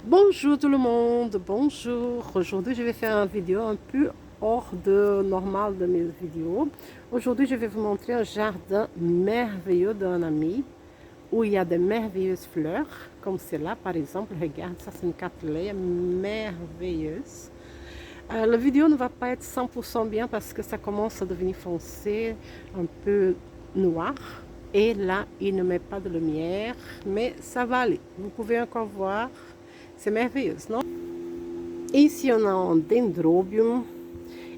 Bonjour tout le monde, bonjour. Aujourd'hui, je vais faire une vidéo un peu hors de normal de mes vidéos. Aujourd'hui, je vais vous montrer un jardin merveilleux d'un ami où il y a de merveilleuses fleurs, comme celle-là par exemple. Regarde, ça c'est une cattleya merveilleuse. La vidéo ne va pas être 100% bien parce que ça commence à devenir foncé, un peu noir. Et là, il ne met pas de lumière, mais ça va aller. Vous pouvez encore voir, c'est merveilleux, non? Ici, on a un dendrobium.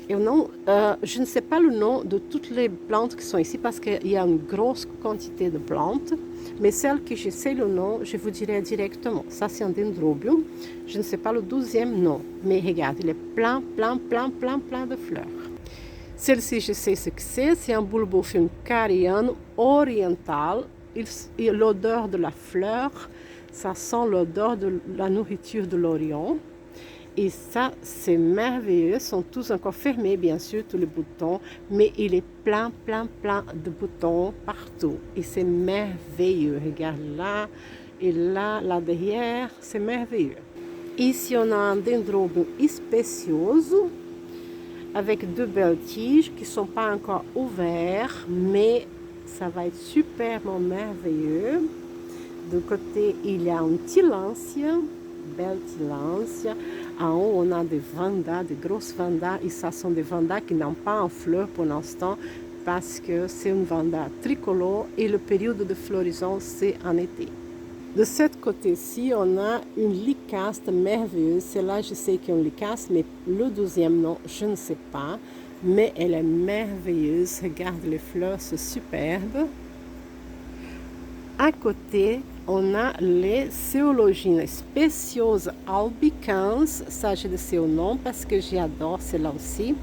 Je ne sais pas le nom de toutes les plantes qui sont ici parce qu'il y a une grosse quantité de plantes. Mais celle que je sais le nom, je vous dirai directement. Ça, c'est un dendrobium. Je ne sais pas le 12e nom. Mais regarde, il est plein de fleurs. Celle-ci, je sais ce que c'est. C'est un bulbophium cariano oriental. L'odeur de la fleur, ça sent l'odeur de la nourriture de l'Orient. Et ça, c'est merveilleux. Ils sont tous encore fermés, bien sûr, tous les boutons. Mais il est plein de boutons partout. Et c'est merveilleux. Regarde là et là derrière. C'est merveilleux. Ici, on a un dendrobium specioso avec deux belles tiges qui ne sont pas encore ouvertes. Mais ça va être superbement merveilleux. De côté, il y a une tillandsia, belle tillandsia. En haut, on a des vandas, des grosses vandas. Et ça sont des vandas qui n'ont pas en fleurs pour l'instant parce que c'est une vanda tricolore et le période de floraison, c'est en été. De ce côté-ci, on a une lycaste merveilleuse. Celle-là, je sais qu'il y a une lycaste, mais le 12e nom, je ne sais pas. Mais elle est merveilleuse. Regarde les fleurs, c'est superbe. À côté, on a les Ceologina Speciosa albicans. Ça, je le sais au nom parce que j'adore celle-là aussi.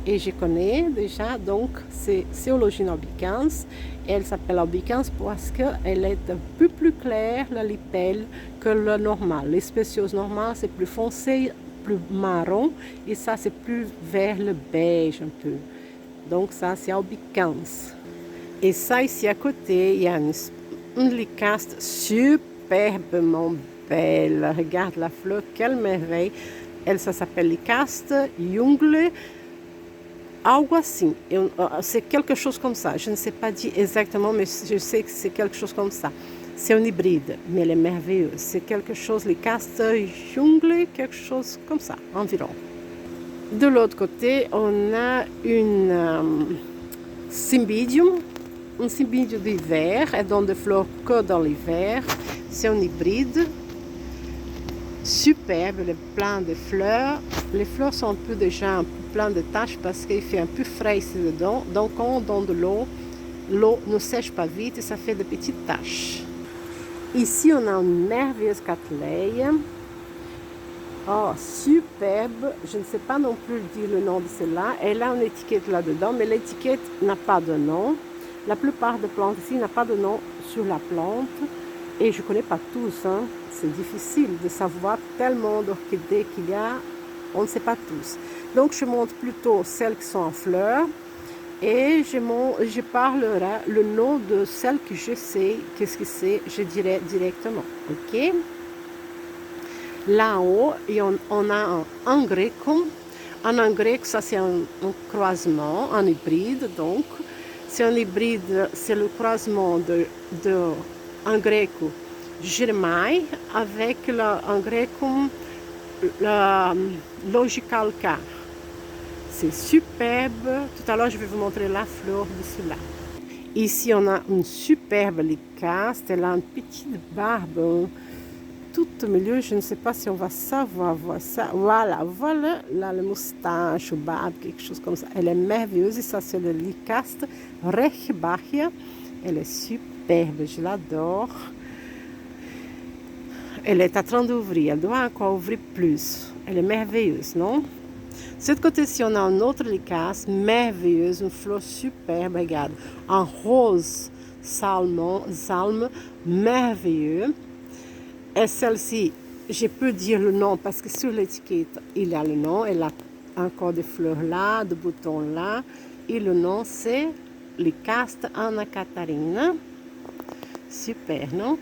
Et je connais déjà, donc c'est Ceologina albicans. Elle s'appelle albicans parce qu'elle est un peu plus claire, la lipelle, que le normal. Les Speciosa normales, c'est plus foncé, plus marron. Et ça, c'est plus vers le beige un peu. Donc ça, c'est albicans. Et ça, ici à côté, il y a une lycaste superbement belle. Regarde la fleur, quelle merveille. Elle, ça s'appelle lycaste jungle, algo assim. C'est quelque chose comme ça. Je ne sais pas dire exactement, mais je sais que c'est quelque chose comme ça. C'est un hybride, mais elle est merveilleuse. C'est quelque chose, lycaste jungle, quelque chose comme ça, environ. De l'autre côté, on a une cymbidium. Un cymbidium d'hiver, elle donne des fleurs que dans l'hiver. C'est un hybride superbe, elle est plein de fleurs. Les fleurs sont un peu déjà plein de taches parce qu'il fait un peu frais ici dedans. Donc quand on donne de l'eau, l'eau ne sèche pas vite et ça fait de petites taches. Ici, on a une merveilleuse cattleya. Oh, superbe. Je ne sais pas non plus dire le nom de celle-là. Elle a une étiquette là-dedans, mais l'étiquette n'a pas de nom. La plupart des plantes ici n'ont pas de nom sur la plante. Et je ne connais pas tous. Hein. C'est difficile de savoir tellement d'orchidées qu'il y a. On ne sait pas tous. Donc, je montre plutôt celles qui sont en fleurs. Et je parlerai le nom de celles que je sais. Qu'est-ce que c'est? Je dirai directement. OK? Là-haut, on a un angrecum. Un angrecum, ça c'est un croisement, un hybride donc. C'est un hybride, c'est le croisement de angrecum germai avec l'angrecum logicalca. C'est superbe. Tout à l'heure, je vais vous montrer la fleur de cela. Ici, on a une superbe lycaste. Elle a une petite barbe tout au milieu, je ne sais pas si on va savoir voir ça. Voilà, là le moustache, ou barbe, quelque chose comme ça. Elle est merveilleuse et ça c'est le lycaste Rechbachia. Elle est superbe, je l'adore. Elle est en train d'ouvrir, elle doit encore ouvrir plus. Elle est merveilleuse, non? De ce côté-ci, on a une autre lycaste merveilleuse, une fleur superbe, regarde, en rose salme, merveilleux. Et celle-ci, je peux dire le nom parce que sur l'étiquette, il y a le nom. Elle a encore des fleurs là, des boutons là. Et le nom, c'est Lycaste Anna Catarina. Super, non?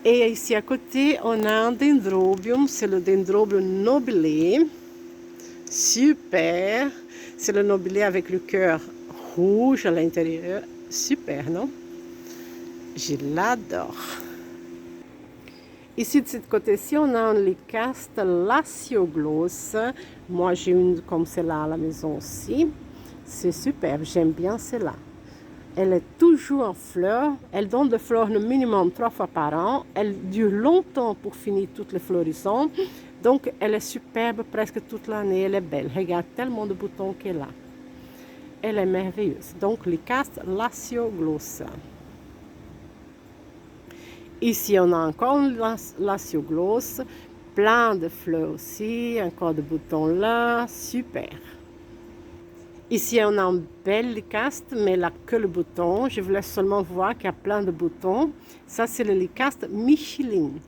Et ici à côté, on a un dendrobium, c'est le dendrobium nobile. Super! C'est le nobile avec le cœur rouge à l'intérieur. Super, non? Je l'adore. Ici, de ce côté-ci, on a un lycaste laciogloss. Moi, j'ai une comme celle-là à la maison aussi. C'est superbe, j'aime bien celle-là. Elle est toujours en fleurs. Elle donne des fleurs au minimum 3 fois par an. Elle dure longtemps pour finir toutes les floraisons. Donc, elle est superbe presque toute l'année. Elle est belle. Regarde tellement de boutons qu'elle a. Elle est merveilleuse. Donc, lycaste laciogloss. Ici, on a encore un laciogloss, plein de fleurs aussi, encore de boutons là, super. Ici, on a un bel lycaste, mais là que le bouton. Je vous laisse seulement voir qu'il y a plein de boutons. Ça, c'est le lycaste Micheline.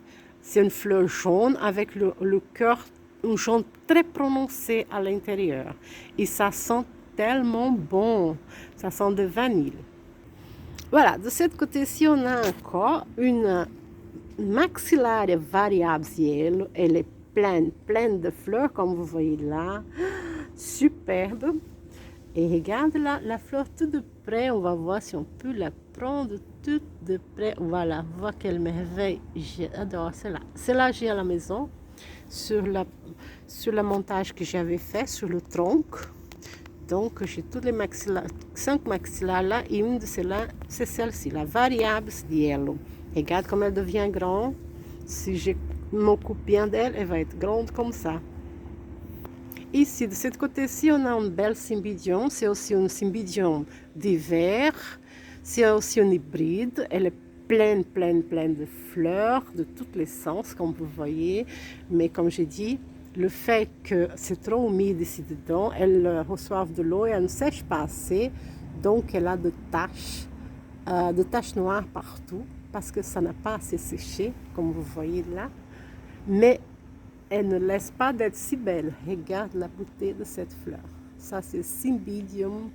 C'est une fleur jaune avec le cœur, un jaune très prononcé à l'intérieur. Et ça sent tellement bon. Ça sent de vanille. Voilà, de ce côté-ci, on a encore une maxillaria variable. Elle est pleine de fleurs, comme vous voyez là. Superbe. Et regarde là, la fleur tout de près. On va voir si on peut la prendre tout de près. Voilà, voir quelle merveille. J'adore celle-là. Celle-là, j'ai à la maison, sur le montage que j'avais fait sur le tronc. Donc, j'ai toutes les maxillaires, 5 maxillaires là, et une de celles-là, c'est celle-ci, la variable Yellow. Regarde comme elle devient grande. Si je m'occupe bien d'elle, elle va être grande comme ça. Ici, de ce côté-ci, on a un bel cymbidium. C'est aussi un cymbidium d'hiver. C'est aussi un hybride. Elle est pleine de fleurs, de tous les sens, comme vous voyez. Mais comme j'ai dit, le fait que c'est trop humide ici dedans, elles reçoivent de l'eau et elles ne sèchent pas assez. Donc, elle a de taches noires partout parce que ça n'a pas assez séché, comme vous voyez là. Mais elle ne laisse pas d'être si belle. Regarde la beauté de cette fleur. Ça, c'est Cymbidium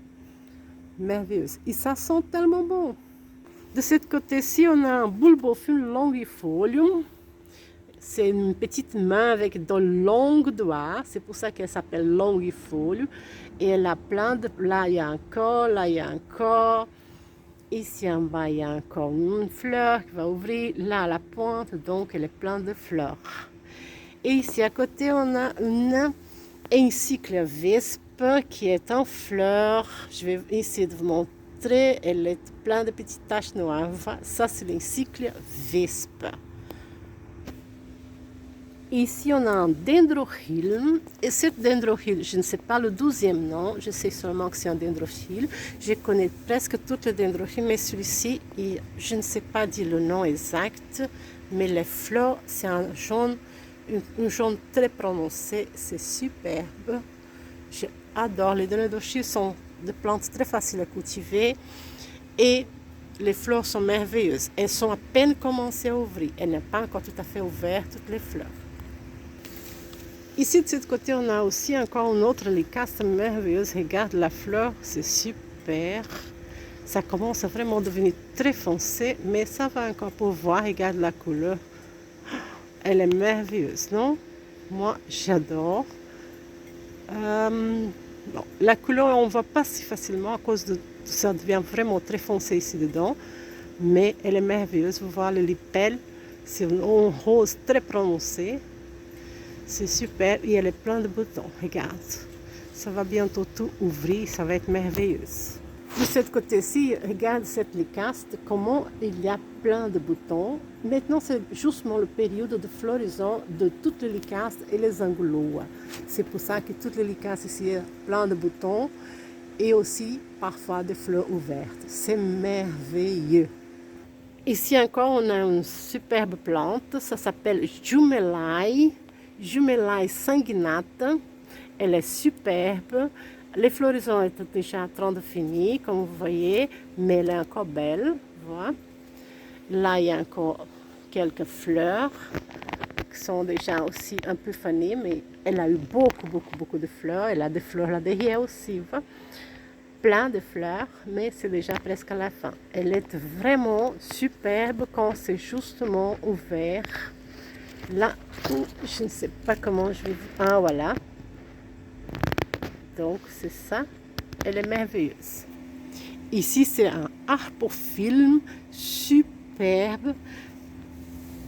merveilleuse. Et ça sent tellement bon. De ce côté-ci, on a un Bulbophile longifolium. C'est une petite main avec de longues doigts. C'est pour ça qu'elle s'appelle longifolium. Et elle a plein de... Là, il y a encore, là, il y a encore. Ici en bas, il y a encore une fleur qui va ouvrir. Là, à la pointe, donc, elle est pleine de fleurs. Et ici à côté, on a une Encyclia Vespe qui est en fleurs. Je vais essayer de vous montrer. Elle est pleine de petites taches noires. Ça, c'est l'Encyclia Vespe. Ici, on a un dendrochyle. Et cette dendrochyle, je ne sais pas le 12e nom. Je sais seulement que c'est un dendrochyle. Je connais presque toutes les dendrochyle, mais celui-ci, je ne sais pas dire le nom exact. Mais les fleurs, c'est un jaune. Un jaune très prononcé, c'est superbe. J'adore. Les dendrochyle sont des plantes très faciles à cultiver et les fleurs sont merveilleuses. Elles sont à peine commencées à ouvrir. Elles n'ont pas encore tout à fait ouvert toutes les fleurs. Ici de ce côté, on a aussi encore une autre lycaste merveilleuse. Regarde la fleur, c'est super. Ça commence à vraiment devenir très foncé, mais ça va encore pour voir. Regarde la couleur. Elle est merveilleuse, non? Moi, j'adore. Bon, la couleur, on ne voit pas si facilement à cause de ça devient vraiment très foncé ici dedans. Mais elle est merveilleuse. Vous voyez le lipelle, c'est un rose très prononcé. C'est super et elle est pleine de boutons. Regarde, ça va bientôt tout ouvrir, ça va être merveilleuse. De ce côté-ci, regarde cette lycaste, comment il y a plein de boutons. Maintenant, c'est justement le période de floraison de toutes les lycastes et les anguloas. C'est pour ça que toutes les lycastes ici ont plein de boutons et aussi parfois des fleurs ouvertes. C'est merveilleux. Ici encore, on a une superbe plante, ça s'appelle Jumelae sanguinata. Elle est superbe. Les floraisons étaient déjà en train de finir, comme vous voyez, mais elle est encore belle. Voilà. Là, il y a encore quelques fleurs qui sont déjà aussi un peu fanées, mais elle a eu beaucoup de fleurs. Elle a des fleurs là derrière aussi. Voilà. plein de fleurs, mais c'est déjà presque à la fin. Elle est vraiment superbe quand c'est justement ouvert. Là, je ne sais pas comment je vais vous... Ah, voilà. Donc, c'est ça. Elle est merveilleuse. Ici, c'est un harpofilm superbe.